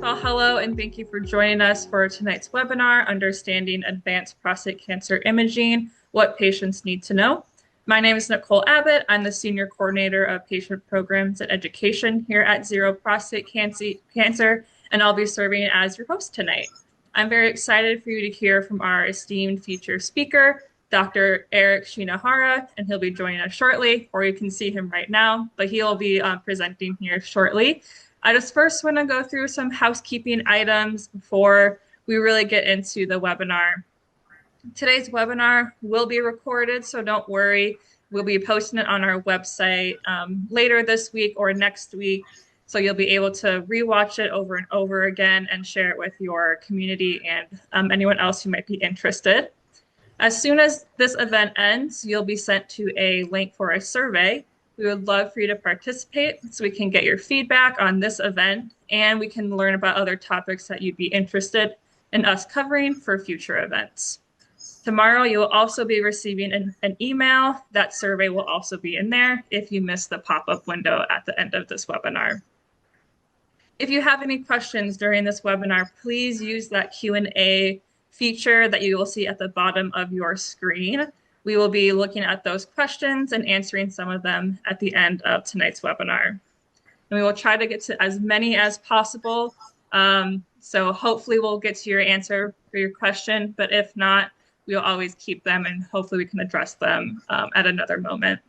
Well, hello, and thank you for joining us for tonight's webinar, Understanding Advanced Prostate Cancer Imaging, What Patients Need to Know. My name is Nicole Abbott. I'm the Senior Coordinator of Patient Programs and Education here at Zero Prostate Cancer, and I'll be serving as your host tonight. I'm very excited for you to hear from our esteemed featured speaker, Dr. Eric Shinohara, and he'll be joining us shortly, or you can see him right now, but he'll be presenting here shortly. I just first want to go through some housekeeping items before we really get into the webinar. Today's webinar will be recorded, so don't worry. We'll be posting it on our website later this week or next week, so you'll be able to rewatch it over and over again and share it with your community and anyone else who might be interested. As soon as this event ends, you'll be sent to a link for a survey. We would love for you to participate so we can get your feedback on this event and we can learn about other topics that you'd be interested in us covering for future events. Tomorrow, you will also be receiving an email. That survey will also be in there if you missed the pop-up window at the end of this webinar. If you have any questions during this webinar, please use that Q&A feature that you will see at the bottom of your screen. We will be looking at those questions and answering some of them at the end of tonight's webinar. And we will try to get to as many as possible. So hopefully we'll get to your answer for your question, but if not, we'll always keep them and hopefully we can address them at another moment.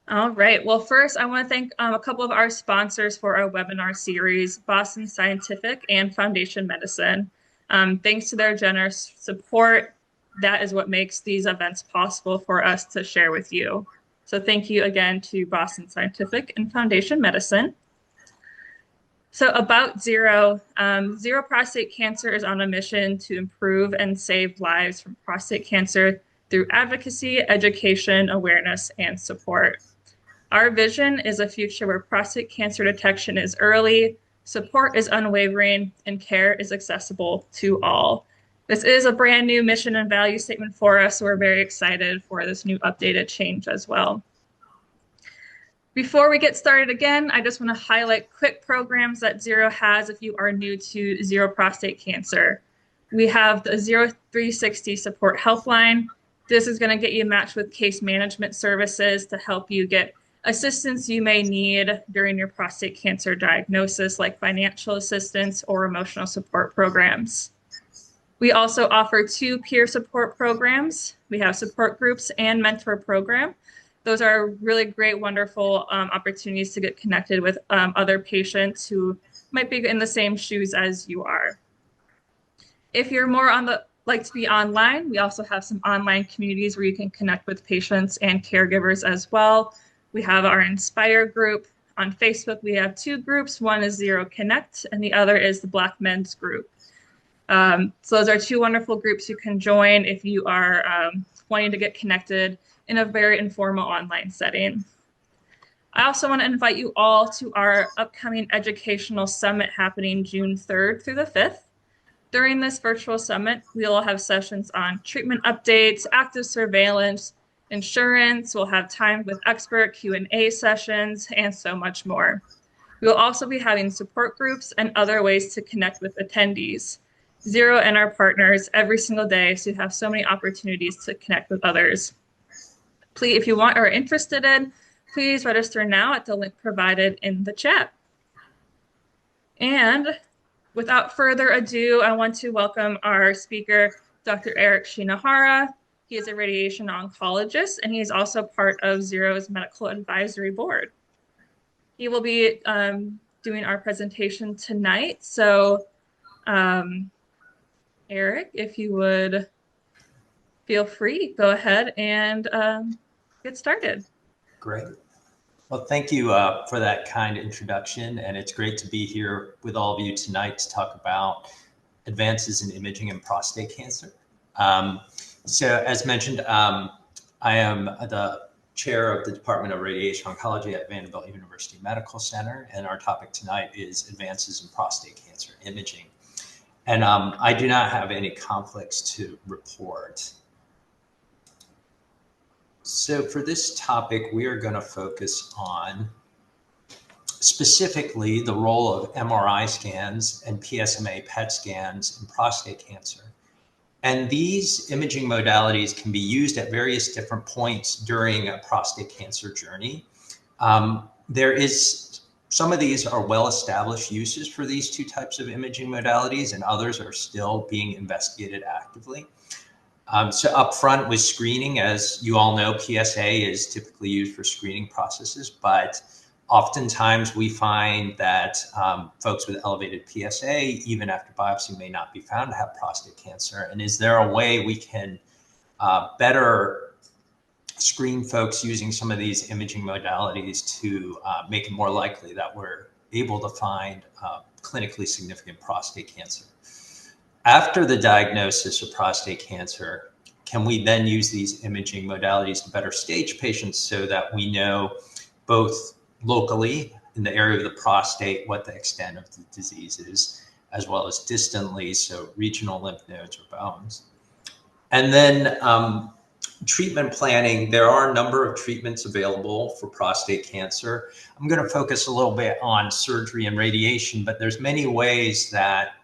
All right, well, first I want to thank a couple of our sponsors for our webinar series, Boston Scientific and Foundation Medicine. Thanks to their generous support, that is what makes these events possible for us to share with you. So thank you again to Boston Scientific and Foundation Medicine. So about Zero, Zero Prostate Cancer is on a mission to improve and save lives from prostate cancer through advocacy, education, awareness, and support. Our vision is a future where prostate cancer detection is early, support is unwavering, and care is accessible to all. This is a brand new mission and value statement for us, so we're very excited for this new updated change as well. Before we get started again, I just want to highlight quick programs that Zero has if you are new to Zero Prostate Cancer. We have the 0360 Support Helpline. This is going to get you matched with case management services to help you get assistance you may need during your prostate cancer diagnosis, like financial assistance or emotional support programs. We also offer 2 peer support programs. We have support groups and mentor program. Those are really great, wonderful opportunities to get connected with other patients who might be in the same shoes as you are. If you're more like to be online, we also have some online communities where you can connect with patients and caregivers as well. We have our Inspire group. On Facebook, we have 2 groups. One is Zero Connect, and the other is the Black Men's group. So those are 2 wonderful groups you can join if you are wanting to get connected in a very informal online setting. I also want to invite you all to our upcoming educational summit happening June 3rd through the 5th. During this virtual summit, we will have sessions on treatment updates, active surveillance, insurance. We'll have time with expert Q&A sessions, and so much more. We will also be having support groups and other ways to connect with attendees. Zero and our partners every single day, so you have so many opportunities to connect with others. Please, if you want or are interested in, please register now at the link provided in the chat. And without further ado, I want to welcome our speaker, Dr. Eric Shinohara. He is a radiation oncologist, and he is also part of Zero's Medical Advisory Board. He will be doing our presentation tonight. So, Eric, if you would feel free, go ahead and get started. Great. Well, thank you for that kind introduction, and it's great to be here with all of you tonight to talk about advances in imaging and prostate cancer. So as mentioned, I am the chair of the Department of Radiation Oncology at Vanderbilt University Medical Center, and our topic tonight is advances in prostate cancer imaging. And I do not have any conflicts to report. So for this topic, we are going to focus on specifically the role of MRI scans and PSMA PET scans in prostate cancer. And these imaging modalities can be used at various different points during a prostate cancer journey. Some of these are well-established uses for these two types of imaging modalities, and others are still being investigated actively. So up front with screening, as you all know, PSA is typically used for screening processes, but oftentimes we find that folks with elevated PSA, even after biopsy, may not be found to have prostate cancer. And is there a way we can better screen folks using some of these imaging modalities to make it more likely that we're able to find clinically significant prostate cancer? After the diagnosis of prostate cancer, can we then use these imaging modalities to better stage patients so that we know both locally in the area of the prostate what the extent of the disease is, as well as distantly, so regional lymph nodes or bones? And then treatment planning, there are a number of treatments available for prostate cancer. I'm going to focus a little bit on surgery and radiation, but there's many ways that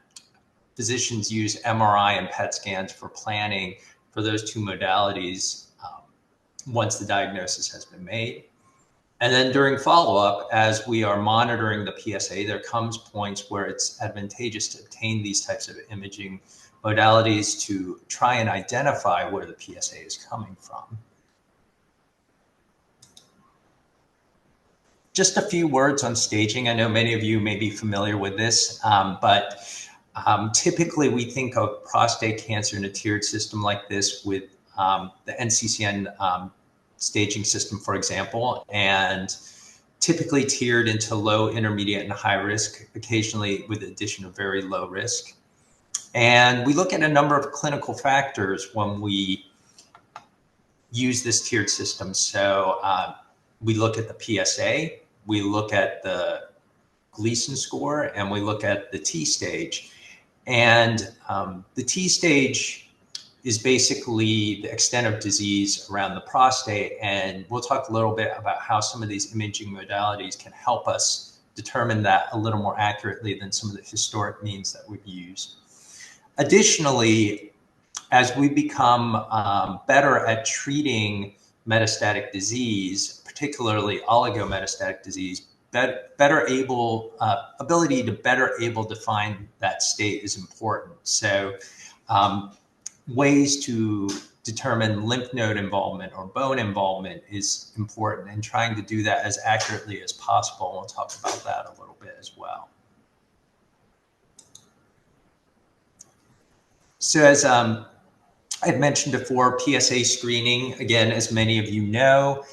physicians use MRI and PET scans for planning for those two modalities once the diagnosis has been made. And then during follow-up, as we are monitoring the PSA, there comes points where it's advantageous to obtain these types of imaging modalities to try and identify where the PSA is coming from. Just a few words on staging. I know many of you may be familiar with this, but typically we think of prostate cancer in a tiered system like this with the NCCN staging system, for example, and typically tiered into low, intermediate, and high risk, occasionally with the addition of very low risk. And we look at a number of clinical factors when we use this tiered system. So we look at the PSA, we look at the Gleason score, and we look at the T stage. And the T stage is basically the extent of disease around the prostate. And we'll talk a little bit about how some of these imaging modalities can help us determine that a little more accurately than some of the historic means that we've used. Additionally, as we become better at treating metastatic disease, particularly oligometastatic disease, ability to better able define that state is important. So ways to determine lymph node involvement or bone involvement is important, and trying to do that as accurately as possible. We'll talk about that a little bit as well. So as I had mentioned before, PSA screening, again, as many of you know,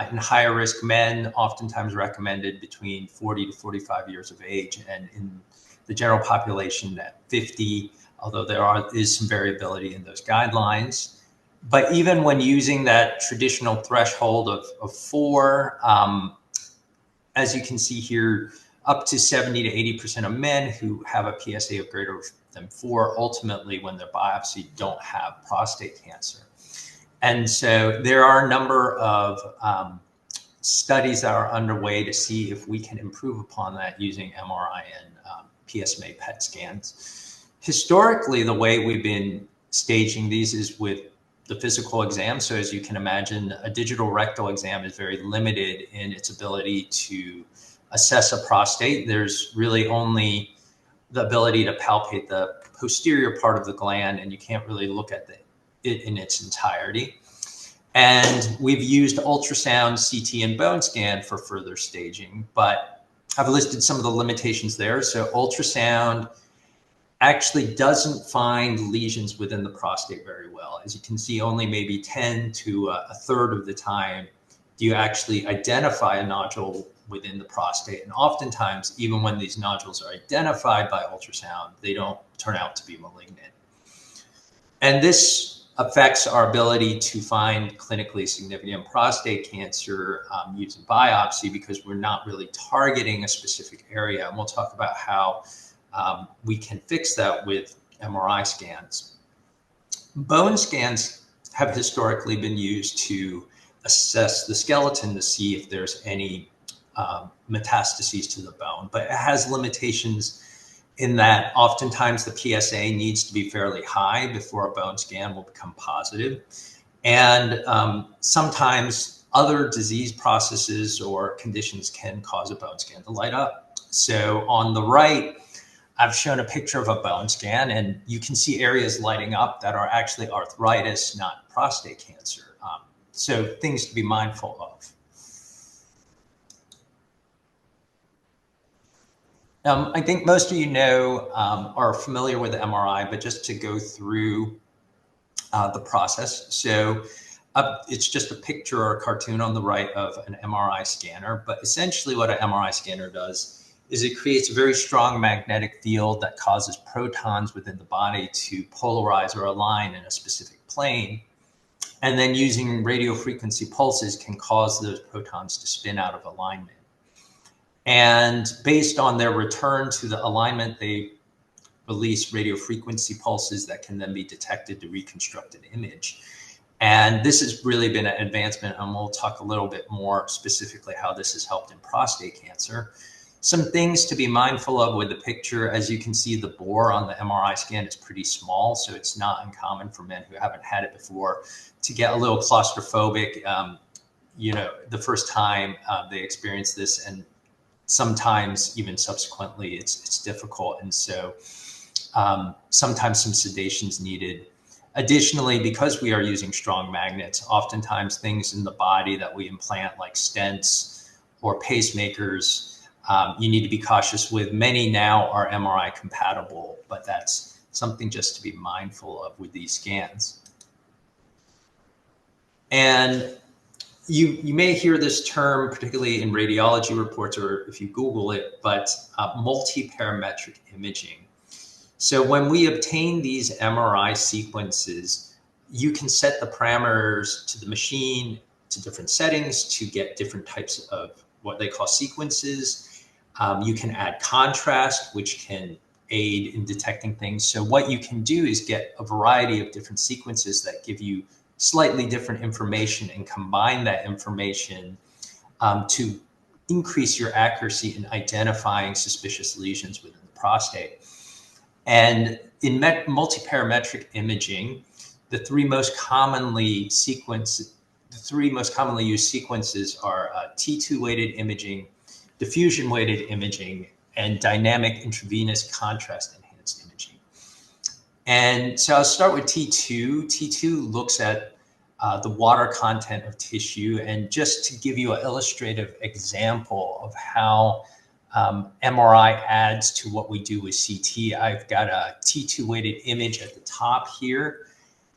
in higher risk men, oftentimes recommended between 40 to 45 years of age, and in the general population at 50, although there is some variability in those guidelines. But even when using that traditional threshold of 4, as you can see here, up to 70 to 80% of men who have a PSA of greater than 4, ultimately, when they're biopsied, don't have prostate cancer. And so there are a number of studies that are underway to see if we can improve upon that using MRI and PSMA PET scans. Historically, the way we've been staging these is with the physical exam. So as you can imagine, a digital rectal exam is very limited in its ability to assess a prostate. There's really only the ability to palpate the posterior part of the gland, and you can't really look at it in its entirety. And we've used ultrasound, CT, and bone scan for further staging, but I've listed some of the limitations there. So ultrasound actually doesn't find lesions within the prostate very well. As you can see, only maybe 10 to a third of the time do you actually identify a nodule within the prostate. And oftentimes, even when these nodules are identified by ultrasound, they don't turn out to be malignant. And this affects our ability to find clinically significant prostate cancer using biopsy, because we're not really targeting a specific area. And we'll talk about how we can fix that with MRI scans. Bone scans have historically been used to assess the skeleton to see if there's any metastases to the bone, but it has limitations in that oftentimes the PSA needs to be fairly high before a bone scan will become positive. And sometimes other disease processes or conditions can cause a bone scan to light up. So on the right, I've shown a picture of a bone scan, and you can see areas lighting up that are actually arthritis, not prostate cancer. So things to be mindful of. I think most of you know are familiar with the MRI, but just to go through the process. So it's just a picture or a cartoon on the right of an MRI scanner, but essentially what an MRI scanner does is it creates a very strong magnetic field that causes protons within the body to polarize or align in a specific plane. And then using radio frequency pulses can cause those protons to spin out of alignment. And based on their return to the alignment, they release radio frequency pulses that can then be detected to reconstruct an image. And this has really been an advancement, and we'll talk a little bit more specifically how this has helped in prostate cancer. Some things to be mindful of with the picture: as you can see, the bore on the MRI scan is pretty small, so it's not uncommon for men who haven't had it before to get a little claustrophobic, the first time they experience this, and sometimes even subsequently it's difficult. And so sometimes some sedation is needed. Additionally, because we are using strong magnets, oftentimes things in the body that we implant, like stents or pacemakers, you need to be cautious with. Many now are MRI compatible, but that's something just to be mindful of with these scans. And you may hear this term, particularly in radiology reports or if you Google it, but multi-parametric imaging. So when we obtain these MRI sequences, you can set the parameters to the machine to different settings to get different types of what they call sequences. You can add contrast, which can aid in detecting things. So what you can do is get a variety of different sequences that give you slightly different information and combine that information to increase your accuracy in identifying suspicious lesions within the prostate. And in multiparametric imaging, the three most commonly used sequences are T2 weighted imaging, diffusion weighted imaging, and dynamic intravenous contrast enhanced imaging. And so I'll start with T2. T2 looks at the water content of tissue. And just to give you an illustrative example of how MRI adds to what we do with CT, I've got a T2 weighted image at the top here.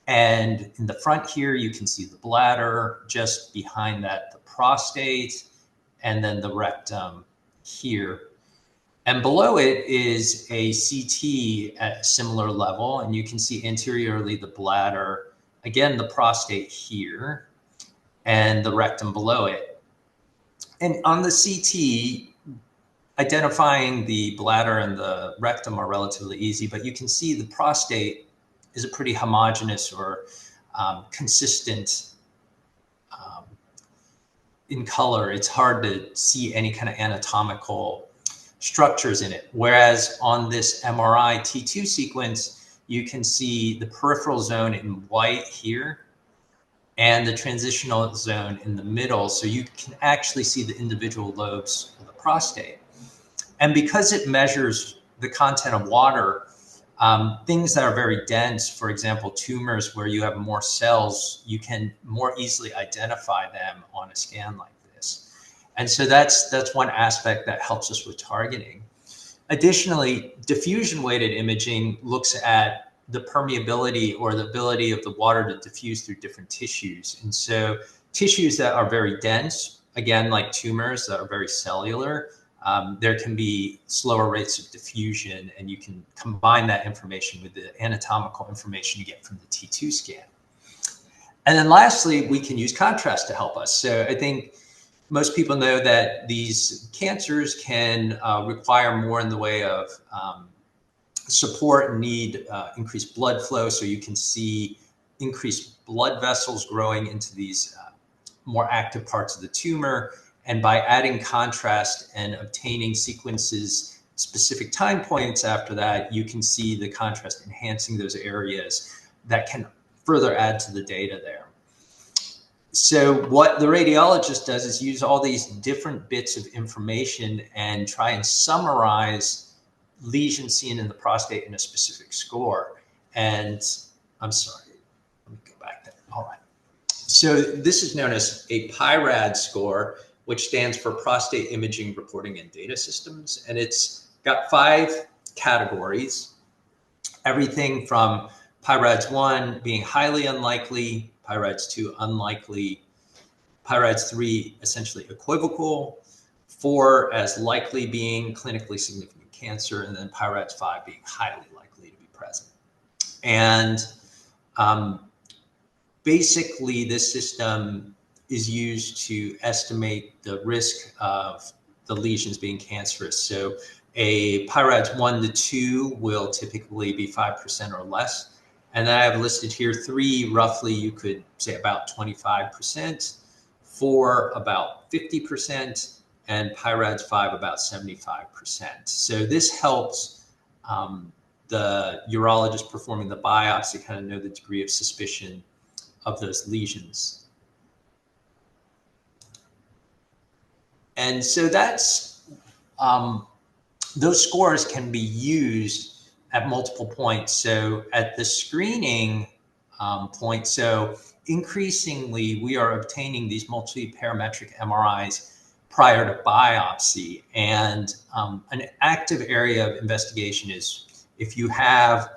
And in the front here, you can see the bladder, just behind that, the prostate, and then the rectum here. And below it is a CT at a similar level. And you can see anteriorly the bladder, again, the prostate here, and the rectum below it. And on the CT, identifying the bladder and the rectum are relatively easy, but you can see the prostate is a pretty homogeneous or consistent in color. It's hard to see any kind of anatomical structures in it. Whereas on this MRI T2 sequence, you can see the peripheral zone in white here and the transitional zone in the middle. So you can actually see the individual lobes of the prostate. And because it measures the content of water, things that are very dense, for example, tumors where you have more cells, you can more easily identify them on a scan like this. And so that's one aspect that helps us with targeting. Additionally, diffusion weighted imaging looks at the permeability or the ability of the water to diffuse through different tissues. And so tissues that are very dense, again, like tumors that are very cellular, there can be slower rates of diffusion, and you can combine that information with the anatomical information you get from the T2 scan. And then lastly, we can use contrast to help us. So I think most people know that these cancers can require more in the way of support and need increased blood flow. So you can see increased blood vessels growing into these more active parts of the tumor. And by adding contrast and obtaining sequences specific time points after that, you can see the contrast enhancing those areas that can further add to the data there. So what the radiologist does is use all these different bits of information and try and summarize lesions seen in the prostate in a specific score. And I'm sorry, let me go back there. All right. So this is known as a PIRAD score, which stands for Prostate Imaging Reporting and Data Systems. And it's got 5 categories, everything from PIRADS 1 being highly unlikely, PIRADS 2 unlikely, PIRADS 3 essentially equivocal, 4 as likely being clinically significant cancer, and then PIRADS 5 being highly likely to be present. And basically, this system is used to estimate the risk of the lesions being cancerous. So a PIRADS 1 to 2 will typically be 5% or less. And then I have listed here 3, roughly, you could say about 25%, 4 about 50%, and PIRADS 5 about 75%. So this helps the urologist performing the biopsy kind of know the degree of suspicion of those lesions. And so that's, those scores can be used at multiple points. So at the screening point, so increasingly we are obtaining these multi-parametric MRIs prior to biopsy. And an active area of investigation is if you have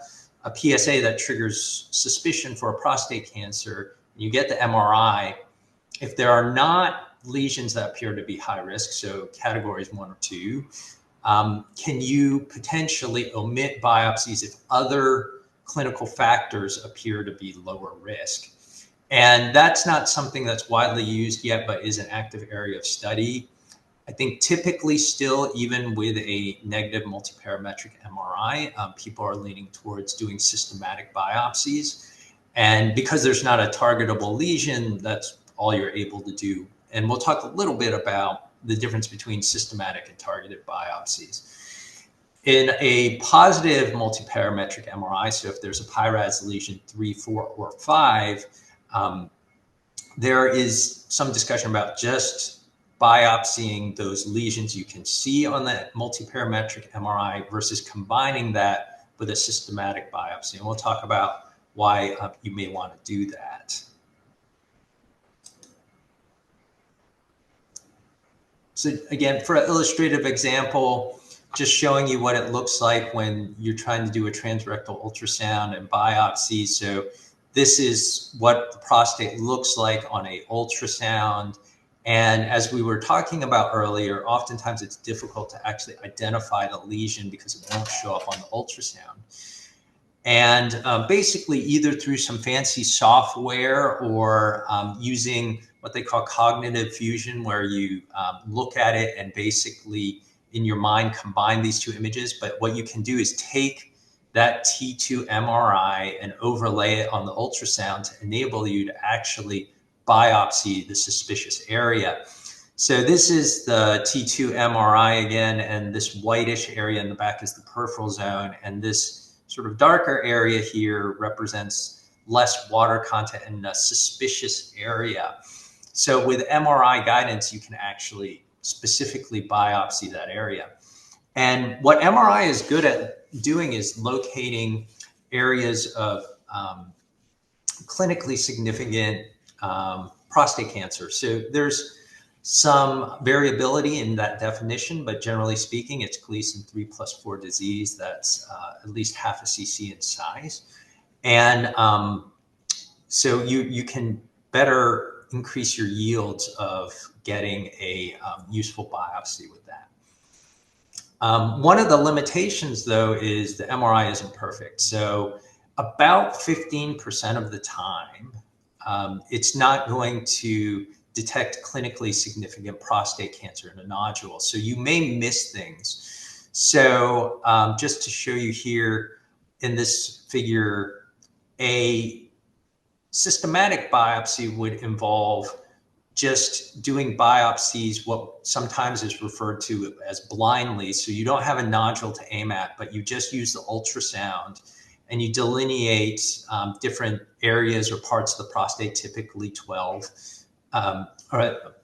a PSA that triggers suspicion for a prostate cancer, you get the MRI. If there are not lesions that appear to be high risk, so categories 1 or 2, can you potentially omit biopsies if other clinical factors appear to be lower risk? And that's not something that's widely used yet, but is an active area of study. I think typically still, even with a negative multiparametric MRI, people are leaning towards doing systematic biopsies. And because there's not a targetable lesion, that's all you're able to do. And we'll talk a little bit about the difference between systematic and targeted biopsies. In a positive multiparametric MRI, so if there's a PIRADS lesion 3, 4, or 5, there is some discussion about just biopsying those lesions you can see on that multiparametric MRI versus combining that with a systematic biopsy. And we'll talk about why you may want to do that. So again, for an illustrative example, just showing you what it looks like when you're trying to do a transrectal ultrasound and biopsy. So this is what the prostate looks like on an ultrasound. And as we were talking about earlier, oftentimes it's difficult to actually identify the lesion because it won't show up on the ultrasound. And basically either through some fancy software or using what they call cognitive fusion, where you look at it and basically in your mind combine these 2 images. But what you can do is take that T2 MRI and overlay it on the ultrasound to enable you to actually biopsy the suspicious area. So this is the T2 MRI again, and this whitish area in the back is the peripheral zone, and this sort of darker area here represents less water content in a suspicious area. So with MRI guidance, you can actually specifically biopsy that area. And what MRI is good at doing is locating areas of clinically significant prostate cancer. So there's some variability in that definition, but generally speaking, it's Gleason 3+4 disease that's at least half a cc in size. And so you can better increase your yields of getting a useful biopsy with that. One of the limitations, though, is the MRI isn't perfect. So about 15% of the time, it's not going to detect clinically significant prostate cancer in a nodule. So you may miss things. So just to show you here in this figure, a systematic biopsy would involve just doing biopsies, what sometimes is referred to as blindly. So you don't have a nodule to aim at, but you just use the ultrasound and you delineate different areas or parts of the prostate, typically 12 or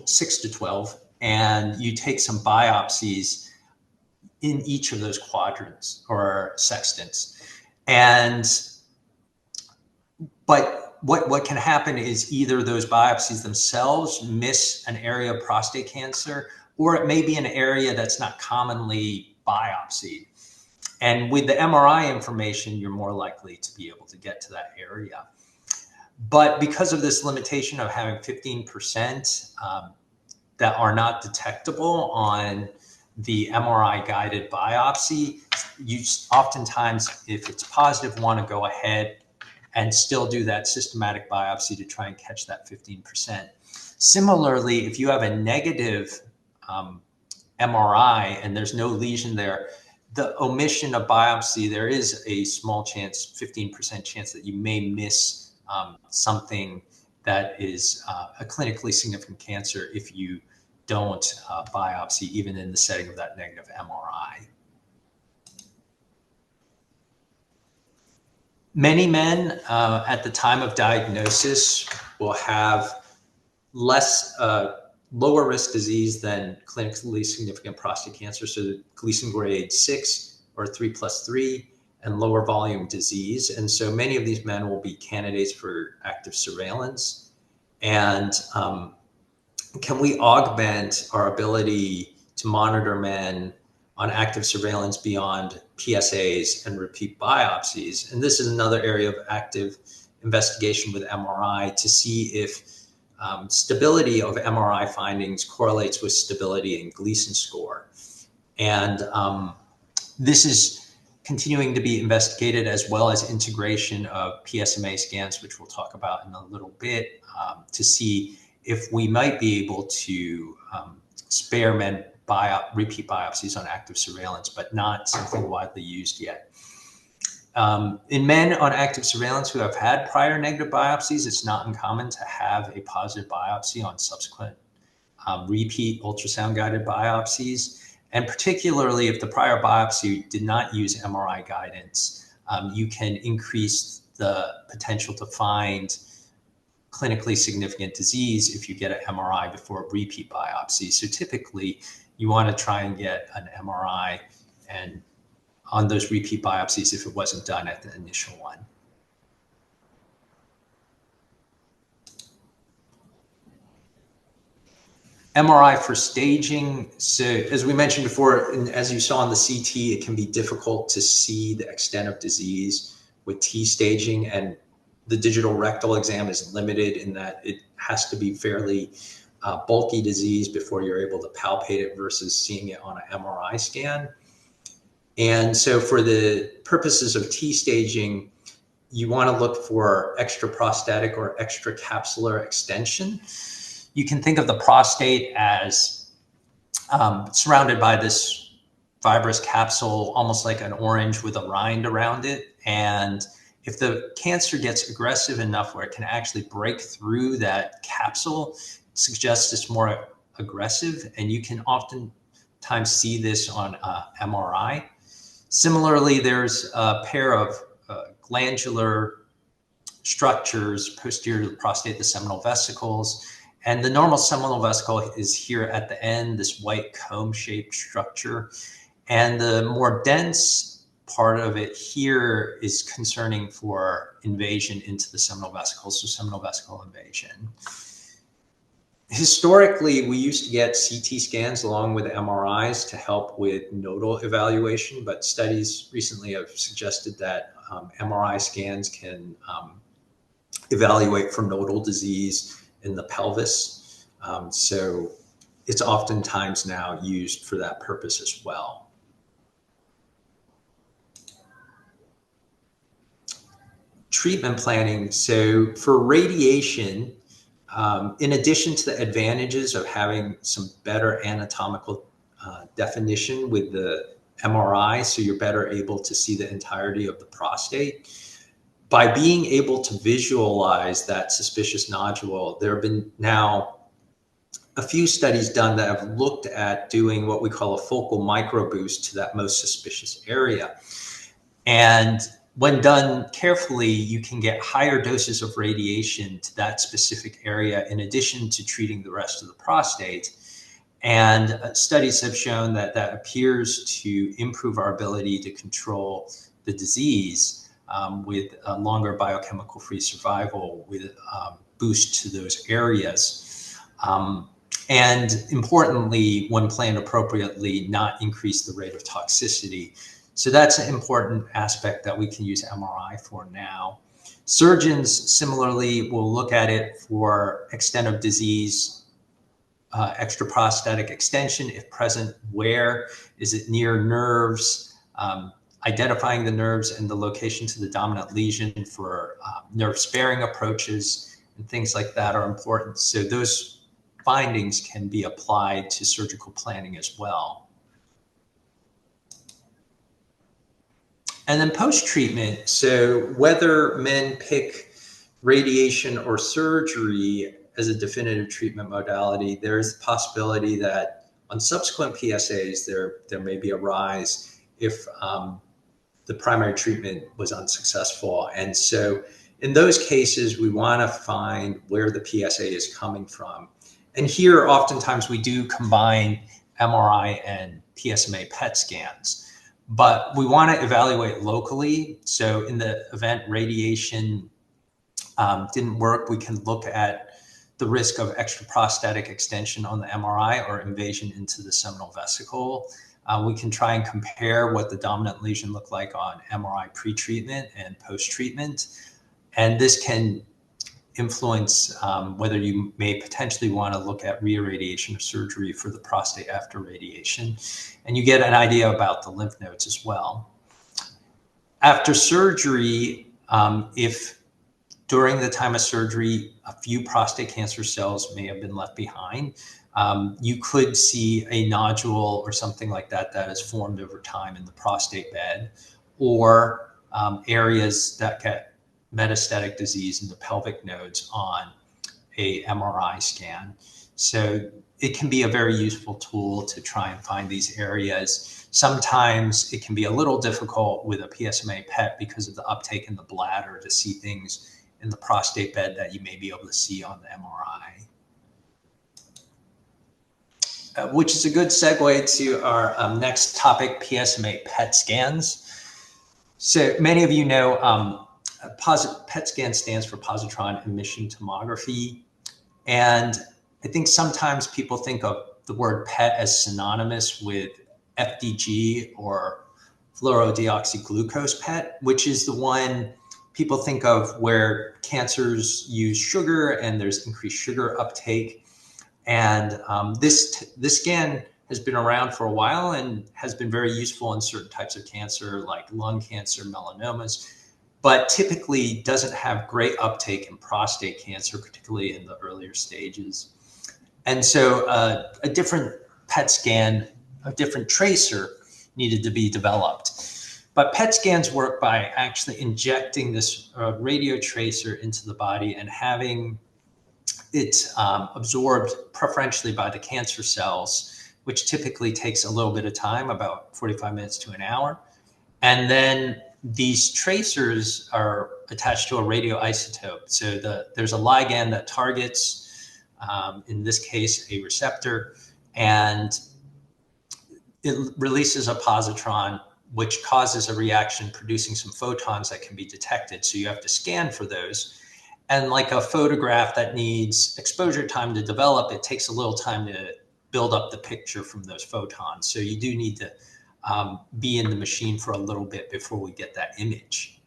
6 to 12, and you take some biopsies in each of those quadrants or sextants. But what can happen is either those biopsies themselves miss an area of prostate cancer, or it may be an area that's not commonly biopsied. And with the MRI information, you're more likely to be able to get to that area. But because of this limitation of having 15% that are not detectable on the MRI guided biopsy, you oftentimes, if it's positive, want to go ahead and still do that systematic biopsy to try and catch that 15%. Similarly, if you have a negative MRI and there's no lesion there, the omission of biopsy, there is a small chance, 15% chance, that you may miss something that is a clinically significant cancer if you don't biopsy, even in the setting of that negative MRI. Many men at the time of diagnosis will have lower risk disease than clinically significant prostate cancer, so Gleason grade 6 or 3+3, and lower volume disease. And so many of these men will be candidates for active surveillance. And can we augment our ability to monitor men on active surveillance beyond PSAs and repeat biopsies? And this is another area of active investigation with MRI to see if stability of MRI findings correlates with stability in Gleason score. And this is continuing to be investigated, as well as integration of PSMA scans, which we'll talk about in a little bit, to see if we might be able to spare men repeat biopsies on active surveillance, but not something widely used yet. In men on active surveillance who have had prior negative biopsies, it's not uncommon to have a positive biopsy on subsequent repeat ultrasound-guided biopsies. And particularly if the prior biopsy did not use MRI guidance, you can increase the potential to find clinically significant disease if you get an MRI before a repeat biopsy. So typically, you want to try and get an MRI and on those repeat biopsies if it wasn't done at the initial one. MRI for staging. So as we mentioned before, and as you saw on the CT, it can be difficult to see the extent of disease with T staging, and the digital rectal exam is limited in that it has to be fairly bulky disease before you're able to palpate it versus seeing it on an MRI scan. And so for the purposes of T staging, you want to look for extraprostatic or extracapsular extension. You can think of the prostate as surrounded by this fibrous capsule, almost like an orange with a rind around it. And if the cancer gets aggressive enough where it can actually break through that capsule, it suggests it's more aggressive, and you can oftentimes see this on MRI. Similarly, there's a pair of glandular structures posterior to the prostate, the seminal vesicles. And the normal seminal vesicle is here at the end, this white comb-shaped structure. And the more dense part of it here is concerning for invasion into the seminal vesicles, so seminal vesicle invasion. Historically, we used to get CT scans along with MRIs to help with nodal evaluation, but studies recently have suggested that MRI scans can evaluate for nodal disease in the pelvis. So it's oftentimes now used for that purpose as well. Treatment planning. So for radiation, in addition to the advantages of having some better anatomical definition with the MRI, so you're better able to see the entirety of the prostate, by being able to visualize that suspicious nodule, there have been now a few studies done that have looked at doing what we call a focal microboost to that most suspicious area. And when done carefully, you can get higher doses of radiation to that specific area in addition to treating the rest of the prostate. And studies have shown that that appears to improve our ability to control the disease with a longer biochemical free survival with boost to those areas. And importantly, when planned appropriately, not increase the rate of toxicity. So that's an important aspect that we can use MRI for now. Surgeons similarly will look at it for extent of disease, extraprostatic extension, if present, where is it near nerves, identifying the nerves and the location to the dominant lesion for nerve sparing approaches and things like that are important. So those findings can be applied to surgical planning as well. And then post-treatment, so whether men pick radiation or surgery as a definitive treatment modality, there's the possibility that on subsequent PSAs, there may be a rise if the primary treatment was unsuccessful. And so in those cases, we want to find where the PSA is coming from. And here, oftentimes, we do combine MRI and PSMA PET scans. But we want to evaluate locally. So in the event radiation didn't work, we can look at the risk of extraprostatic extension on the MRI or invasion into the seminal vesicle. We can try and compare what the dominant lesion looked like on MRI pre-treatment and post-treatment. And this can influence whether you may potentially want to look at reirradiation or surgery for the prostate after radiation. And you get an idea about the lymph nodes as well. After surgery, if during the time of surgery, a few prostate cancer cells may have been left behind, you could see a nodule or something like that that has formed over time in the prostate bed, or areas that get metastatic disease in the pelvic nodes on a MRI scan. So it can be a very useful tool to try and find these areas. Sometimes it can be a little difficult with a PSMA PET because of the uptake in the bladder to see things in the prostate bed that you may be able to see on the MRI. Which is a good segue to our next topic, PSMA PET scans. So many of you know PET scan stands for positron emission tomography. And I think sometimes people think of the word PET as synonymous with FDG or fluorodeoxyglucose PET, which is the one people think of where cancers use sugar and there's increased sugar uptake. And this scan has been around for a while and has been very useful in certain types of cancer like lung cancer, melanomas, but typically doesn't have great uptake in prostate cancer, particularly in the earlier stages. And so a different PET scan, a different tracer needed to be developed. But PET scans work by actually injecting this radio tracer into the body and having it absorbed preferentially by the cancer cells, which typically takes a little bit of time, about 45 minutes to an hour. And then these tracers are attached to a radioisotope. So there's a ligand that targets, in this case, a receptor, and it releases a positron, which causes a reaction producing some photons that can be detected. So you have to scan for those. And like a photograph that needs exposure time to develop, it takes a little time to build up the picture from those photons. So you do need to be in the machine for a little bit before we get that image.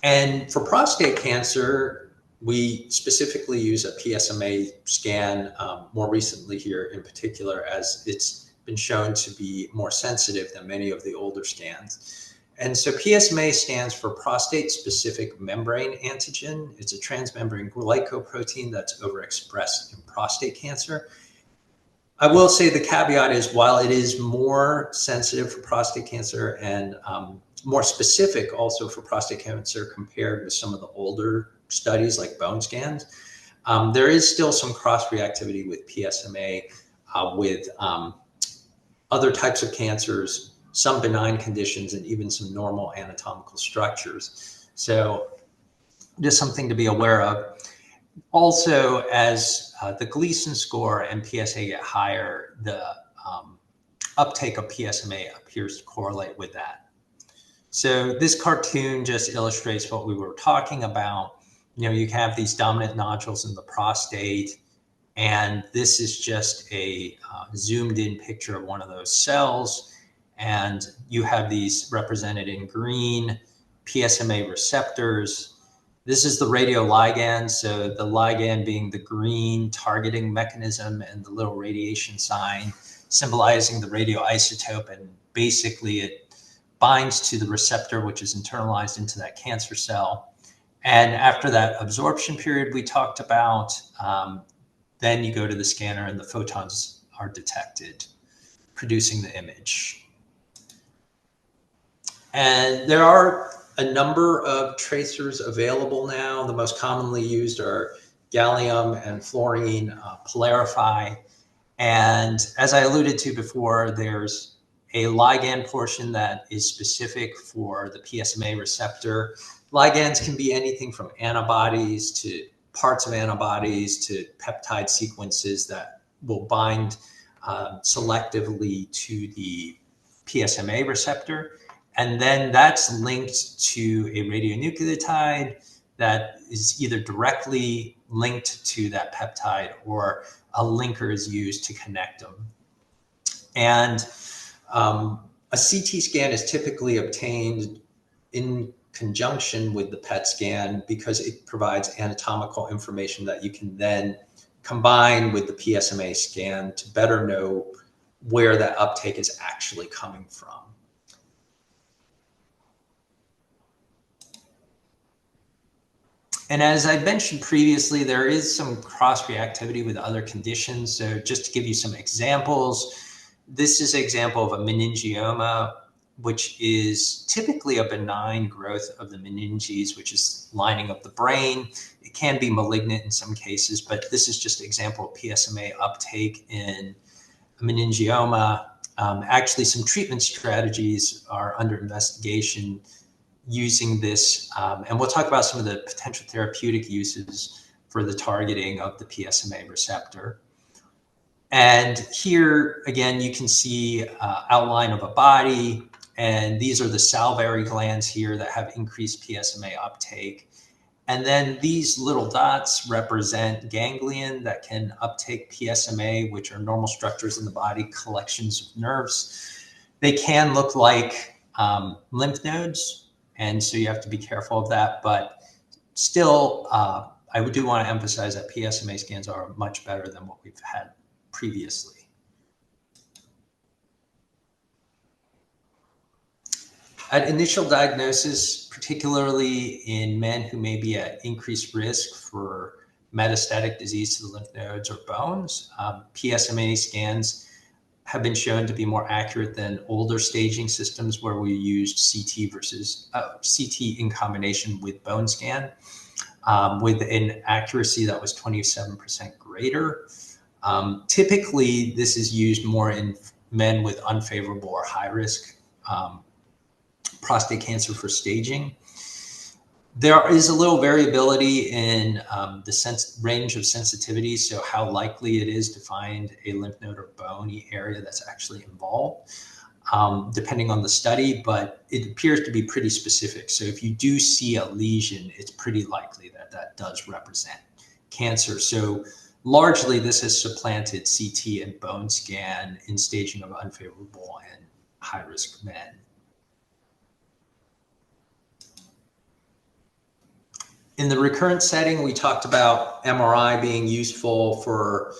And for prostate cancer, we specifically use a PSMA scan more recently here in particular, as it's been shown to be more sensitive than many of the older scans. And so PSMA stands for prostate-specific membrane antigen. It's a transmembrane glycoprotein that's overexpressed in prostate cancer. I will say the caveat is, while it is more sensitive for prostate cancer and more specific also for prostate cancer compared with some of the older studies like bone scans. There is still some cross-reactivity with PSMA, with other types of cancers, some benign conditions, and even some normal anatomical structures. So just something to be aware of. Also, as the Gleason score and PSA get higher, the uptake of PSMA appears to correlate with that. So this cartoon just illustrates what we were talking about. You have these dominant nodules in the prostate, and this is just a zoomed in picture of one of those cells. And you have these represented in green, PSMA receptors. This is the radioligand, so the ligand being the green targeting mechanism and the little radiation sign symbolizing the radioisotope, and basically it binds to the receptor, which is internalized into that cancer cell. And after that absorption period we talked about, then you go to the scanner and the photons are detected, producing the image. And there are a number of tracers available now. The most commonly used are gallium and fluorine Polarify. And as I alluded to before, there's a ligand portion that is specific for the PSMA receptor. Ligands can be anything from antibodies to parts of antibodies to peptide sequences that will bind selectively to the PSMA receptor. And then that's linked to a radionucleotide that is either directly linked to that peptide or a linker is used to connect them. And a CT scan is typically obtained in conjunction with the PET scan because it provides anatomical information that you can then combine with the PSMA scan to better know where that uptake is actually coming from. And as I mentioned previously, there is some cross-reactivity with other conditions. So just to give you some examples, this is an example of a meningioma, which is typically a benign growth of the meninges, which is lining up the brain. It can be malignant in some cases, but this is just an example of PSMA uptake in a meningioma. Actually, some treatment strategies are under investigation using this, and we'll talk about some of the potential therapeutic uses for the targeting of the PSMA receptor. And here, again, you can see outline of a body, and these are the salivary glands here that have increased PSMA uptake. And then these little dots represent ganglion that can uptake PSMA, which are normal structures in the body, collections of nerves. They can look like lymph nodes, and so you have to be careful of that. But still, I do want to emphasize that PSMA scans are much better than what we've had previously. At initial diagnosis, particularly in men who may be at increased risk for metastatic disease to the lymph nodes or bones, PSMA scans have been shown to be more accurate than older staging systems where we used CT versus CT in combination with bone scan, with an accuracy that was 27% greater. Typically, this is used more in men with unfavorable or high risk prostate cancer for staging. There is a little variability in the range of sensitivity, so how likely it is to find a lymph node or bony area that's actually involved, depending on the study, but it appears to be pretty specific. So if you do see a lesion, it's pretty likely that that does represent cancer. So largely, this has supplanted CT and bone scan in staging of unfavorable and high-risk men. In the recurrent setting, we talked about MRI being useful for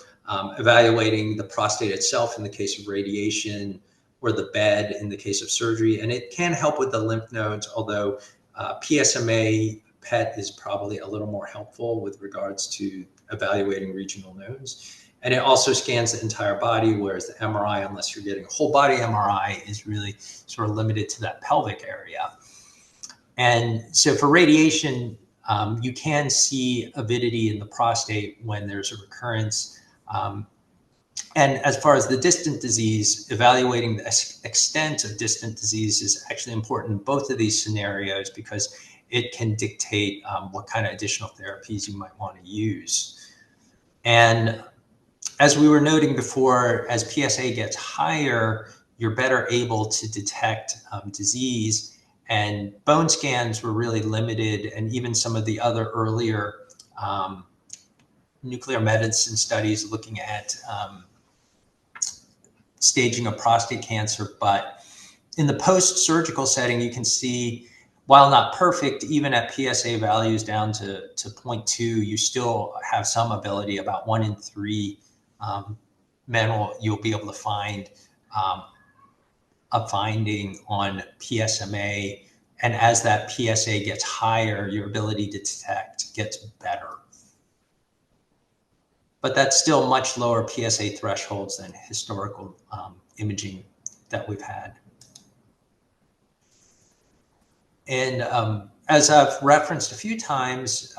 evaluating the prostate itself in the case of radiation, or the bed in the case of surgery. And it can help with the lymph nodes, although PSMA PET is probably a little more helpful with regards to evaluating regional nodes. And it also scans the entire body, whereas the MRI, unless you're getting a whole body MRI, is really sort of limited to that pelvic area. And so for radiation, you can see avidity in the prostate when there's a recurrence. And as far as the distant disease, evaluating the extent of distant disease is actually important in both of these scenarios because it can dictate what kind of additional therapies you might want to use. And as we were noting before, as PSA gets higher, you're better able to detect disease. And bone scans were really limited, and even some of the other earlier nuclear medicine studies looking at staging of prostate cancer. But in the post-surgical setting, you can see, while not perfect, even at PSA values down to 0.2, you still have some ability. About 1 in 3 men you'll be able to find a finding on PSMA. And as that PSA gets higher, your ability to detect gets better. But that's still much lower PSA thresholds than historical imaging that we've had. And as I've referenced a few times,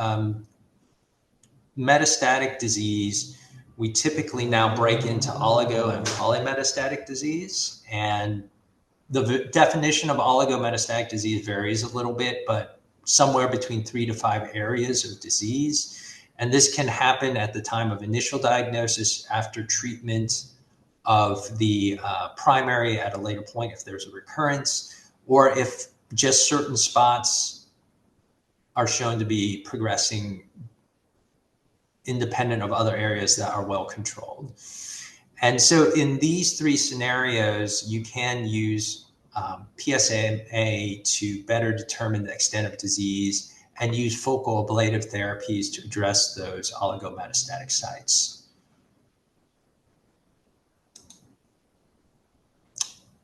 metastatic disease, we typically now break into oligo and polymetastatic disease. And the definition of oligometastatic disease varies a little bit, but somewhere between 3 to 5 areas of disease. And this can happen at the time of initial diagnosis, after treatment of the primary at a later point if there's a recurrence, or if just certain spots are shown to be progressing independent of other areas that are well controlled. And so in these 3 scenarios, you can use PSMA to better determine the extent of disease and use focal ablative therapies to address those oligometastatic sites.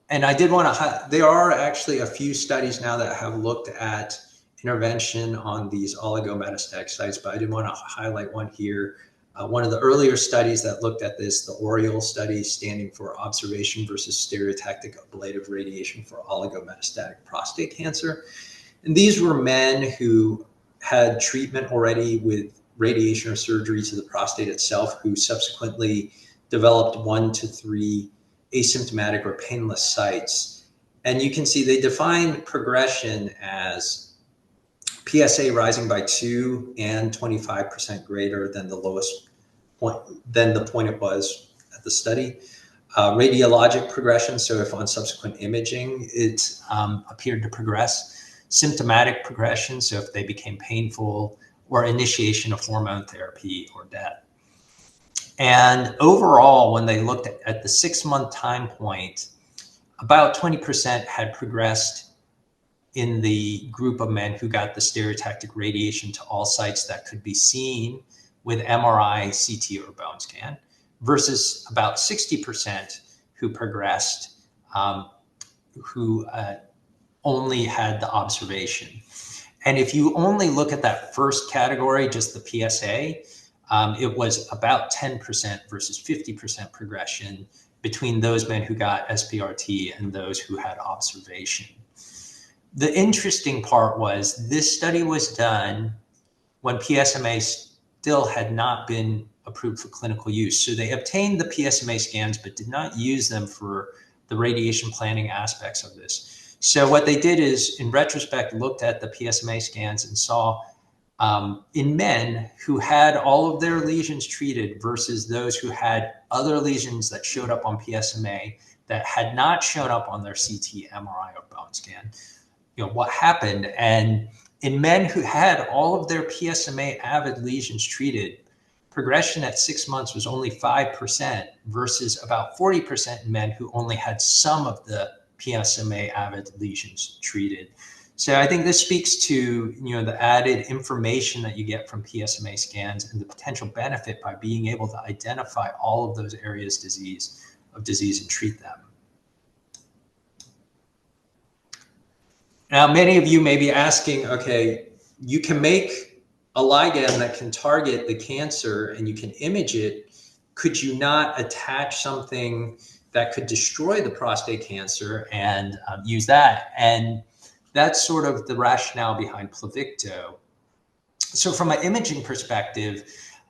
And I did want to, there are actually a few studies now that have looked at intervention on these oligometastatic sites, but I did want to highlight one here. One of the earlier studies that looked at this, the Oriole study, standing for Observation versus Stereotactic Ablative Radiation for Oligometastatic Prostate Cancer. And these were men who had treatment already with radiation or surgery to the prostate itself, who subsequently developed 1 to 3 asymptomatic or painless sites. And you can see they define progression as PSA rising by 2 and 25% greater than the lowest point, than the point it was at the study. Radiologic progression, so if on subsequent imaging it appeared to progress. Symptomatic progression, so if they became painful, or initiation of hormone therapy or death. And overall, when they looked at the 6-month time point, about 20% had progressed in the group of men who got the stereotactic radiation to all sites that could be seen with MRI, CT, or bone scan, versus about 60% who progressed, who only had the observation. And if you only look at that first category, just the PSA, it was about 10% versus 50% progression between those men who got SBRT and those who had observation. The interesting part was this study was done when PSMA still had not been approved for clinical use. So they obtained the PSMA scans, but did not use them for the radiation planning aspects of this. So what they did is, in retrospect, looked at the PSMA scans and saw in men who had all of their lesions treated versus those who had other lesions that showed up on PSMA that had not shown up on their CT, MRI, or bone scan, what happened. And in men who had all of their PSMA avid lesions treated, progression at 6 months was only 5% versus about 40% in men who only had some of the PSMA avid lesions treated. So I think this speaks to the added information that you get from PSMA scans and the potential benefit by being able to identify all of those areas of disease and treat them. Now, many of you may be asking, okay, you can make a ligand that can target the cancer and you can image it, could you not attach something that could destroy the prostate cancer and use that? And that's sort of the rationale behind Pluvicto. So from an imaging perspective,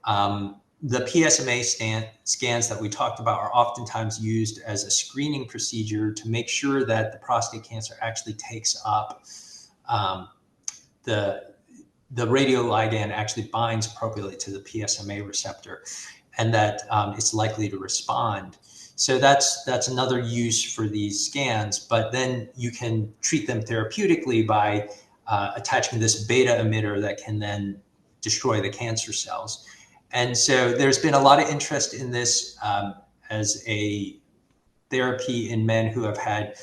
the PSMA scans that we talked about are oftentimes used as a screening procedure to make sure that the prostate cancer actually takes up the radioligand actually binds appropriately to the PSMA receptor, and that it's likely to respond. So that's another use for these scans. But then you can treat them therapeutically by attaching this beta emitter that can then destroy the cancer cells. And so there's been a lot of interest in this as a therapy in men who have had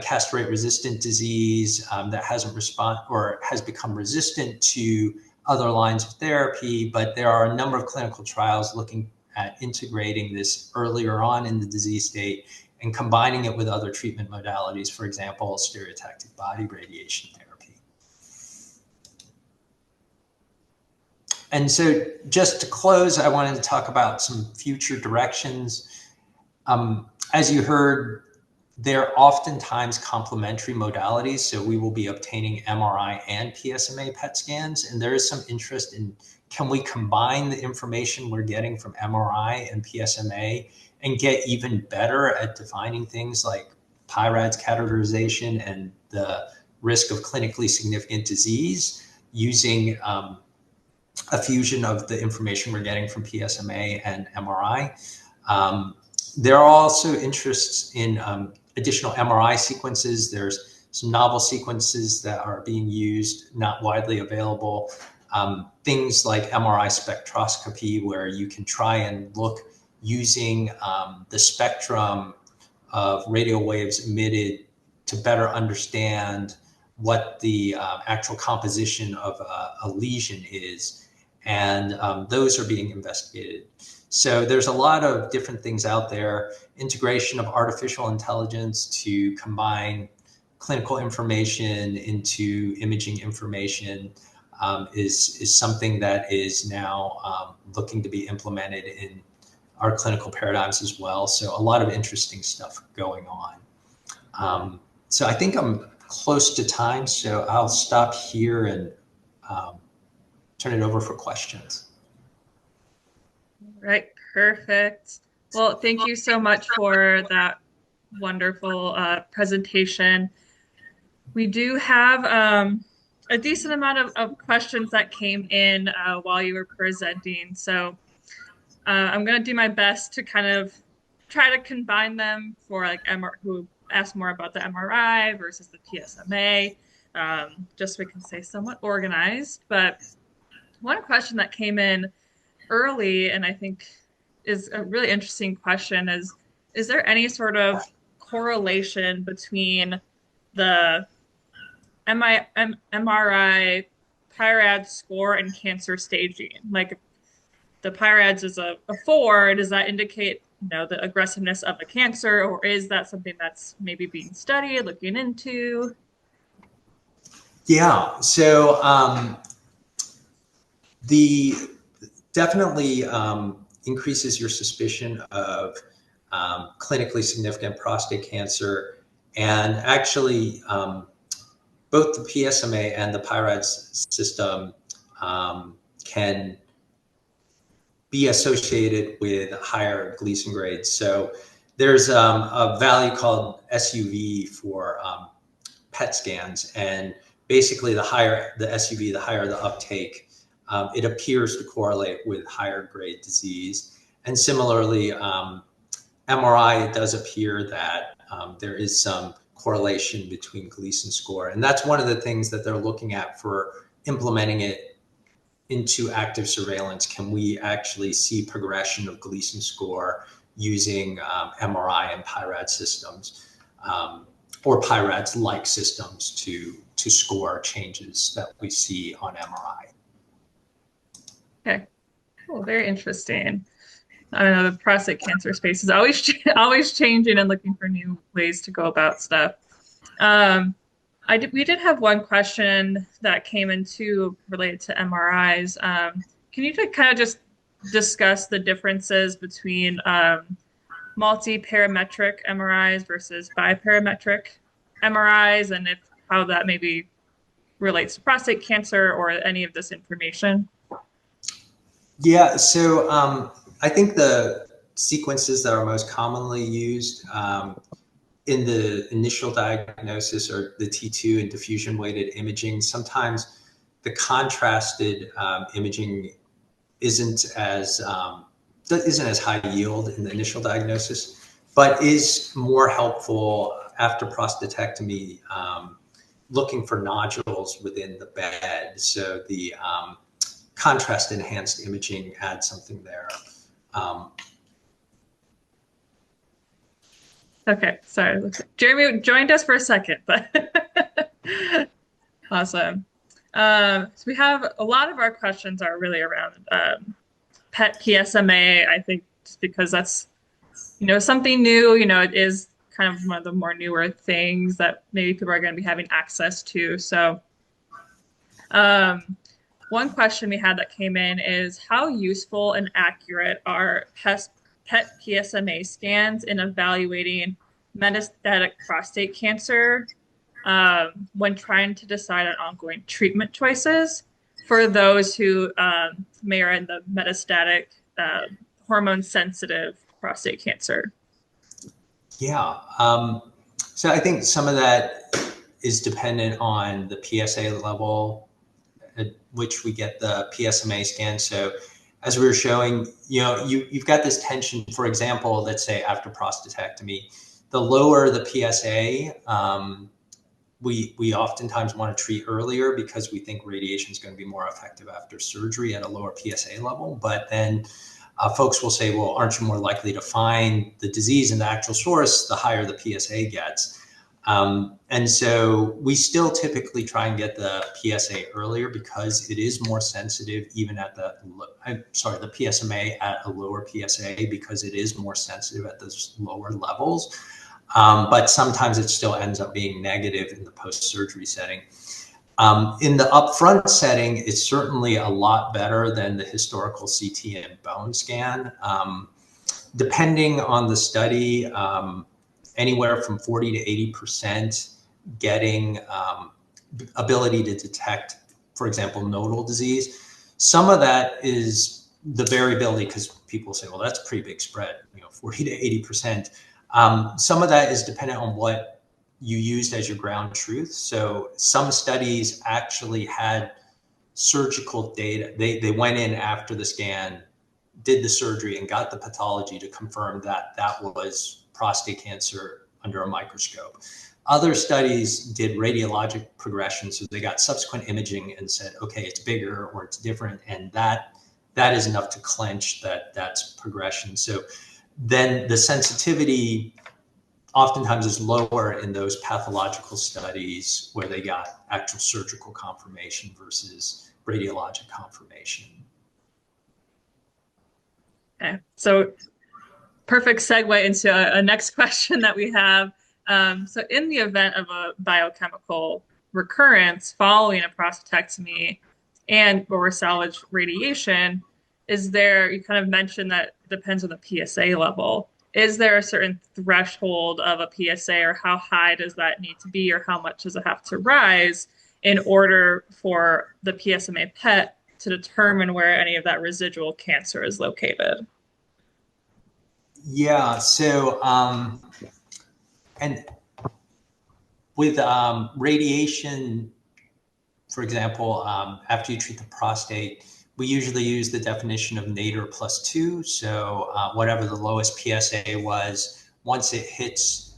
castrate-resistant disease that hasn't responded or has become resistant to other lines of therapy. But there are a number of clinical trials looking at integrating this earlier on in the disease state and combining it with other treatment modalities, for example, stereotactic body radiation therapy. And so just to close, I wanted to talk about some future directions. As you heard, they're oftentimes complementary modalities. So we will be obtaining MRI and PSMA PET scans. And there is some interest in, can we combine the information we're getting from MRI and PSMA and get even better at defining things like PIRADS categorization and the risk of clinically significant disease using a fusion of the information we're getting from PSMA and MRI. There are also interests in additional MRI sequences. There's some novel sequences that are being used, not widely available. Things like MRI spectroscopy, where you can try and look using the spectrum of radio waves emitted to better understand what the actual composition of a lesion is. And those are being investigated. So there's a lot of different things out there. Integration of artificial intelligence to combine clinical information into imaging information is something that is now looking to be implemented in our clinical paradigms as well. So a lot of interesting stuff going on. So I think I'm close to time, so I'll stop here and turn it over for questions. Right, perfect. Well, thank you so much for that wonderful presentation. We do have a decent amount of questions that came in while you were presenting. So I'm going to do my best to kind of try to combine them for like who asked more about the MRI versus the PSMA, just so we can stay somewhat organized. But one question that came in early, and I think is a really interesting question, is there any sort of correlation between the MRI PIRADS score and cancer staging? Like, the PIRADS is a 4, does that indicate, the aggressiveness of the cancer, or is that something that's maybe being studied, looking into? Yeah, so the definitely increases your suspicion of clinically significant prostate cancer. And actually, both the PSMA and the PIRADS system can be associated with higher Gleason grades. So there's a value called SUV for PET scans. And basically, the higher the SUV, the higher the uptake. It appears to correlate with higher grade disease. And similarly, MRI, it does appear that there is some correlation between Gleason score. And that's one of the things that they're looking at for implementing it into active surveillance. Can we actually see progression of Gleason score using MRI and PIRADS systems or PIRADS-like systems to score changes that we see on MRI? Okay, cool, very interesting. I don't know, the prostate cancer space is always always changing and looking for new ways to go about stuff. We did have one question that came in too related to MRIs. Can you kind of just discuss the differences between multi-parametric MRIs versus biparametric MRIs, and if how that maybe relates to prostate cancer or any of this information? Yeah, so I think the sequences that are most commonly used in the initial diagnosis are the T2 and diffusion weighted imaging. Sometimes the contrasted imaging isn't as high yield in the initial diagnosis, but is more helpful after prostatectomy, looking for nodules within the bed. So the contrast enhanced imaging adds something there. Okay, sorry. Jeremy joined us for a second, but awesome. So we have a lot of our questions are really around PET PSMA. I think just because that's something new. It is kind of one of the more newer things that maybe people are going to be having access to. So, one question we had that came in is how useful and accurate are PET PSMA scans in evaluating metastatic prostate cancer when trying to decide on ongoing treatment choices for those who may are in the metastatic hormone sensitive prostate cancer? Yeah. So I think some of that is dependent on the PSA level at which we get the PSMA scan. So as we were showing, you've got this tension, for example, let's say after prostatectomy, the lower the PSA, we oftentimes want to treat earlier because we think radiation is going to be more effective after surgery at a lower PSA level. But then folks will say, well, aren't you more likely to find the disease in the actual source the higher the PSA gets? And so we still typically try and get the PSA earlier because it is more sensitive even at the PSMA at a lower PSA because it is more sensitive at those lower levels. But sometimes it still ends up being negative in the post-surgery setting. In the upfront setting, it's certainly a lot better than the historical CT and bone scan. Depending on the study, anywhere from 40 to 80% getting ability to detect, for example, nodal disease. Some of that is the variability because people say, well, that's a pretty big spread, 40 to 80%. Some of that is dependent on what you used as your ground truth. So some studies actually had surgical data. They went in after the scan, did the surgery, and got the pathology to confirm that that was prostate cancer under a microscope. Other studies did radiologic progression. So they got subsequent imaging and said, okay, it's bigger or it's different. And that is enough to clench that that's progression. So then the sensitivity oftentimes is lower in those pathological studies where they got actual surgical confirmation versus radiologic confirmation. Okay, so perfect segue into a next question that we have. So in the event of a biochemical recurrence following a prostatectomy or salvage radiation, you kind of mentioned that it depends on the PSA level. Is there a certain threshold of a PSA, or how high does that need to be, or how much does it have to rise in order for the PSMA PET to determine where any of that residual cancer is located? Yeah, so and with radiation, for example, after you treat the prostate, we usually use the definition of nadir plus 2. So whatever the lowest PSA was, once it hits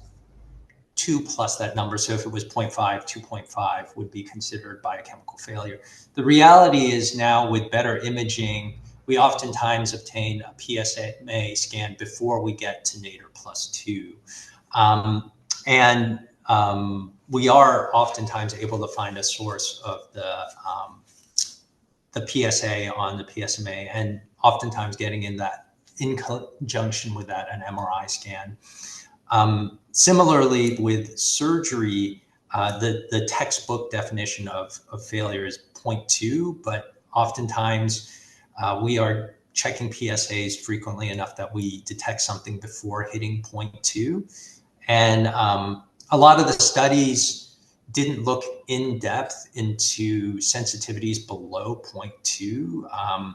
2 plus that number, so if it was 0.5, 2.5 would be considered biochemical failure. The reality is now with better imaging, we oftentimes obtain a PSMA scan before we get to nadir plus 2. We are oftentimes able to find a source of the PSA on the PSMA, and oftentimes getting in conjunction with that an MRI scan. Similarly with surgery, The textbook definition of failure is 0.2, but oftentimes we are checking PSAs frequently enough that we detect something before hitting 0.2. And a lot of the studies didn't look in depth into sensitivities below 0.2.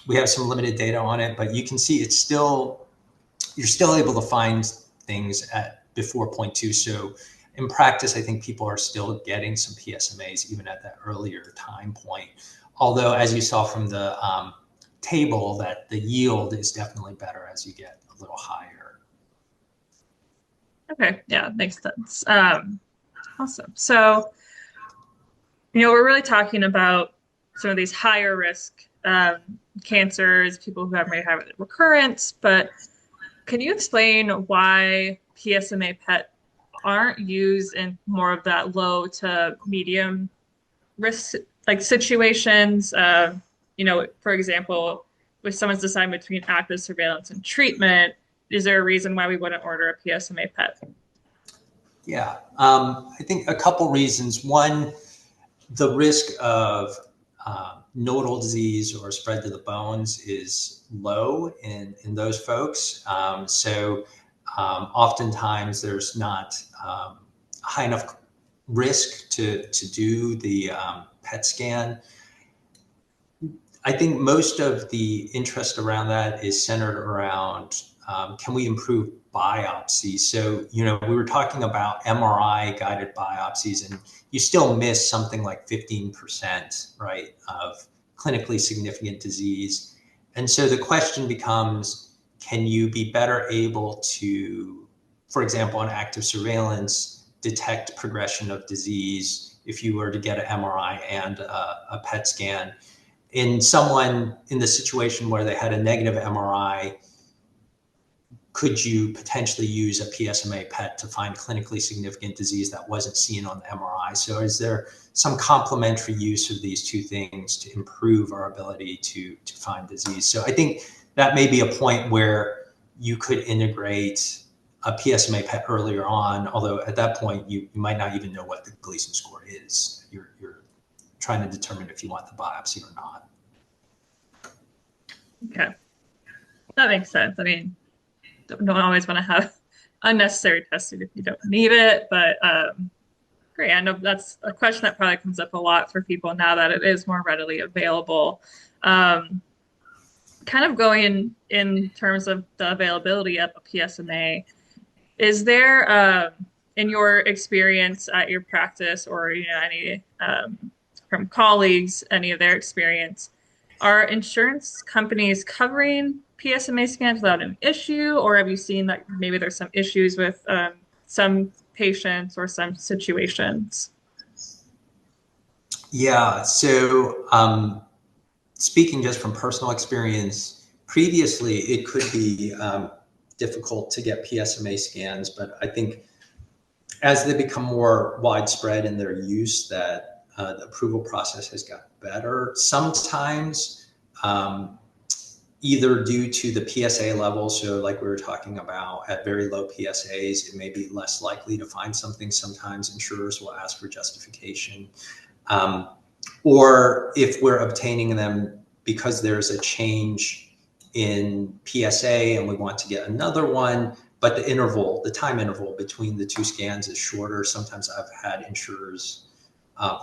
We have some limited data on it, but you can see you're still able to find things at before 0.2. So in practice, I think people are still getting some PSMAs even at that earlier time point. Although, as you saw from the table, that the yield is definitely better as you get a little higher. Okay, yeah, makes sense. Awesome. So, we're really talking about some of these higher risk cancers, people who may have recurrence, but can you explain why PSMA PET aren't used in more of that low to medium risk like situations? For example, if someone's deciding between active surveillance and treatment, is there a reason why we wouldn't order a PSMA PET? Yeah, I think a couple reasons. One, the risk of nodal disease or spread to the bones is low in those folks. Oftentimes there's not high enough risk to do the PET scan. I think most of the interest around that is centered around can we improve biopsy? So, we were talking about MRI guided biopsies, and you still miss something like 15%, right, of clinically significant disease. And so the question becomes, can you be better able to, for example, on active surveillance, detect progression of disease if you were to get an MRI and a PET scan? In someone in the situation where they had a negative MRI, could you potentially use a PSMA PET to find clinically significant disease that wasn't seen on the MRI? So is there some complementary use of these two things to improve our ability to find disease? So I think that may be a point where you could integrate a PSMA PET earlier on, although at that point you might not even know what the Gleason score is. You're trying to determine if you want the biopsy or not. Okay, that makes sense. I mean, don't always want to have unnecessary testing if you don't need it, but great. I know that's a question that probably comes up a lot for people now that it is more readily available. Kind of going in terms of the availability of a PSMA, is there, in your experience at your practice or any from colleagues, any of their experience, are insurance companies covering PSMA scans without an issue, or have you seen that maybe there's some issues with some patients or some situations? Yeah, so speaking just from personal experience, previously it could be difficult to get PSMA scans, but I think as they become more widespread in their use, that the approval process has gotten better. Sometimes either due to the PSA level, so like we were talking about, at very low PSAs, it may be less likely to find something. Sometimes insurers will ask for justification. Or if we're obtaining them because there's a change in PSA and we want to get another one, but the time interval between the two scans is shorter. Sometimes I've had insurers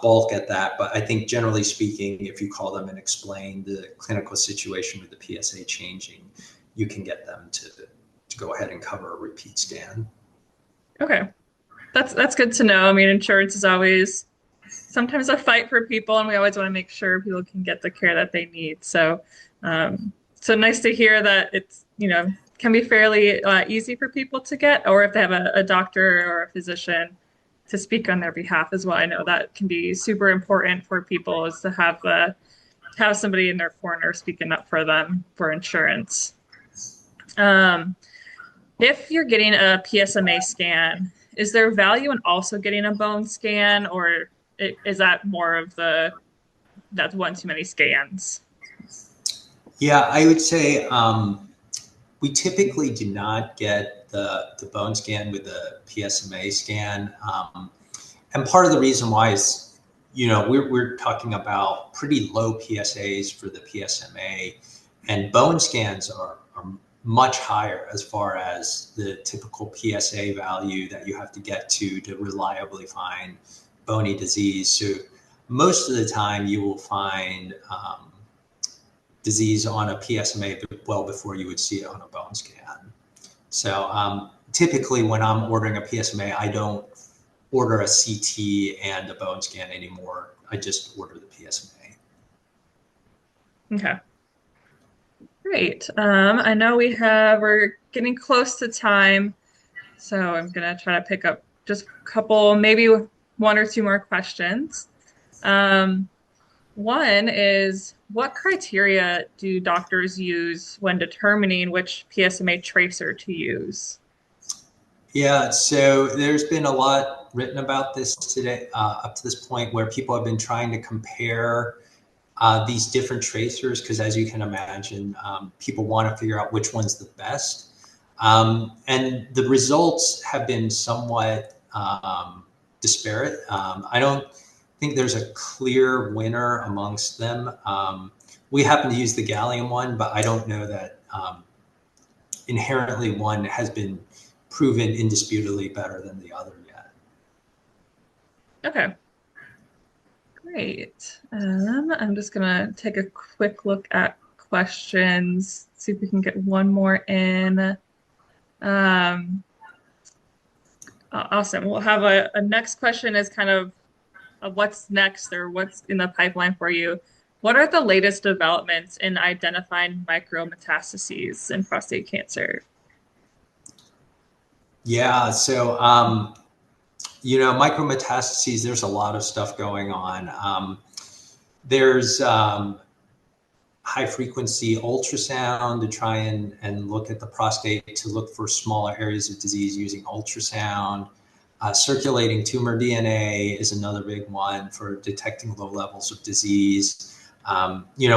bulk at that, but I think generally speaking, if you call them and explain the clinical situation with the PSA changing, you can get them to go ahead and cover a repeat scan. Okay, that's good to know. I mean, insurance is always sometimes a fight for people, and we always want to make sure people can get the care that they need. So, so nice to hear that it's can be fairly easy for people to get, or if they have a doctor or a physician to speak on their behalf as well. I know that can be super important for people, is to have somebody in their corner speaking up for them for insurance. If you're getting a PSMA scan, is there value in also getting a bone scan, or is that more of that's one too many scans? Yeah, I would say we typically do not get the bone scan with the PSMA scan. And part of the reason why is, we're talking about pretty low PSAs for the PSMA, and bone scans are much higher as far as the typical PSA value that you have to get to reliably find bony disease. So most of the time you will find disease on a PSMA well before you would see it on a bone scan. So typically when I'm ordering a PSMA, I don't order a CT and a bone scan anymore. I just order the PSMA. Okay. Great. I know we're getting close to time, so I'm gonna try to pick up just a couple, maybe one or two more questions. One is, what criteria do doctors use when determining which PSMA tracer to use? Yeah, so there's been a lot written about this today, up to this point, where people have been trying to compare these different tracers, because as you can imagine, people want to figure out which one's the best. And the results have been somewhat disparate. I don't think there's a clear winner amongst them. We happen to use the gallium one, but I don't know that inherently one has been proven indisputably better than the other yet. Okay. Great. I'm just gonna take a quick look at questions, see if we can get one more in. Awesome. We'll have a next question is kind of what's next or what's in the pipeline for you. What are the latest developments in identifying micrometastases in prostate cancer? Yeah, so micrometastases, there's a lot of stuff going on. There's high frequency ultrasound to try and look at the prostate to look for smaller areas of disease using ultrasound. Circulating tumor DNA is another big one for detecting low levels of disease.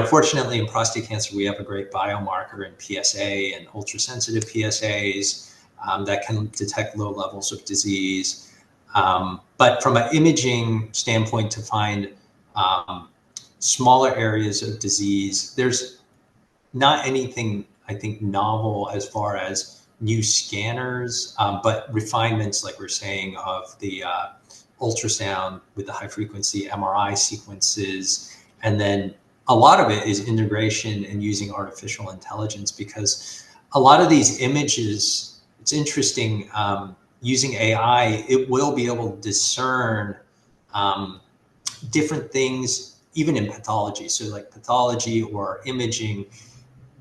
Fortunately in prostate cancer, we have a great biomarker in PSA and ultrasensitive PSAs that can detect low levels of disease. But from an imaging standpoint, to find smaller areas of disease, there's not anything, I think, novel as far as new scanners, but refinements, like we're saying, of the ultrasound with the high frequency MRI sequences. And then a lot of it is integration and using artificial intelligence, because a lot of these images, it's interesting, using AI, it will be able to discern different things, even in pathology. So like pathology or imaging,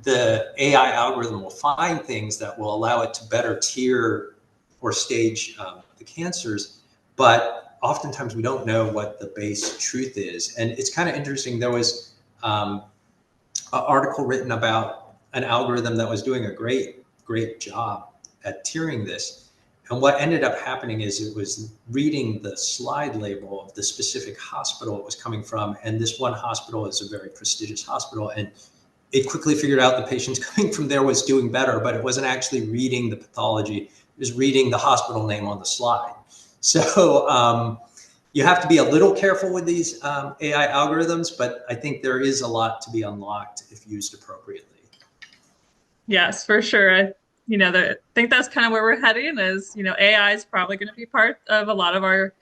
the AI algorithm will find things that will allow it to better tier or stage the cancers. But oftentimes we don't know what the base truth is. And it's kind of interesting. There was an article written about an algorithm that was doing a great job at tiering this. And what ended up happening is it was reading the slide label of the specific hospital it was coming from. And this one hospital is a very prestigious hospital. And it quickly figured out the patients coming from there was doing better, but it wasn't actually reading the pathology. It was reading the hospital name on the slide. So you have to be a little careful with these AI algorithms, but I think there is a lot to be unlocked if used appropriately. Yes, for sure. I think that's kind of where we're heading is, AI is probably going to be part of a lot of our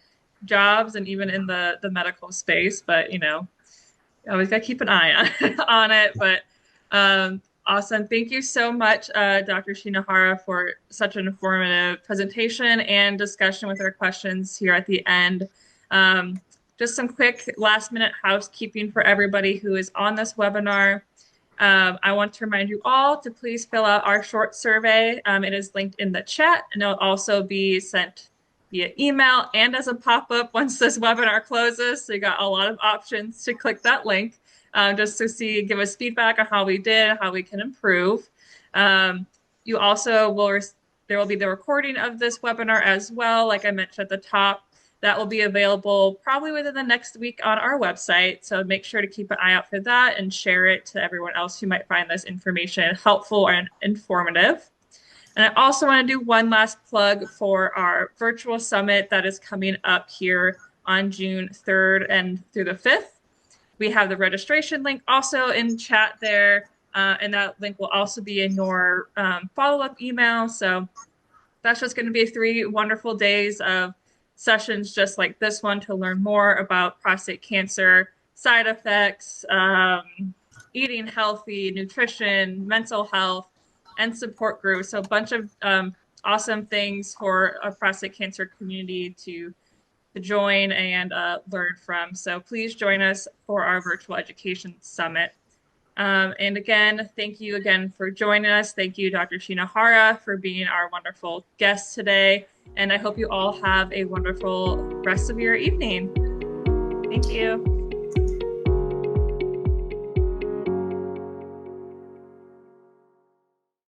jobs and even in the medical space, but, always got to keep an eye on it. But awesome. Thank you so much, Dr. Shinohara, for such an informative presentation and discussion with our questions here at the end. Just some quick last minute housekeeping for everybody who is on this webinar. I want to remind you all to please fill out our short survey. It is linked in the chat, and it'll also be sent via email and as a pop-up once this webinar closes. So you got a lot of options to click that link just to give us feedback on how we did, how we can improve. You also there will be the recording of this webinar as well, like I mentioned at the top. That will be available probably within the next week on our website. So make sure to keep an eye out for that and share it to everyone else who might find this information helpful and informative. And I also want to do one last plug for our virtual summit that is coming up here on June 3rd and through the 5th. We have the registration link also in chat there, and that link will also be in your follow-up email. So that's just going to be 3 wonderful days of sessions just like this one to learn more about prostate cancer, side effects, eating healthy, nutrition, mental health, and support groups. So a bunch of awesome things for a prostate cancer community to join and learn from. So please join us for our virtual education summit. And again, thank you again for joining us. Thank you, Dr. Shinohara, for being our wonderful guest today. And I hope you all have a wonderful rest of your evening. Thank you.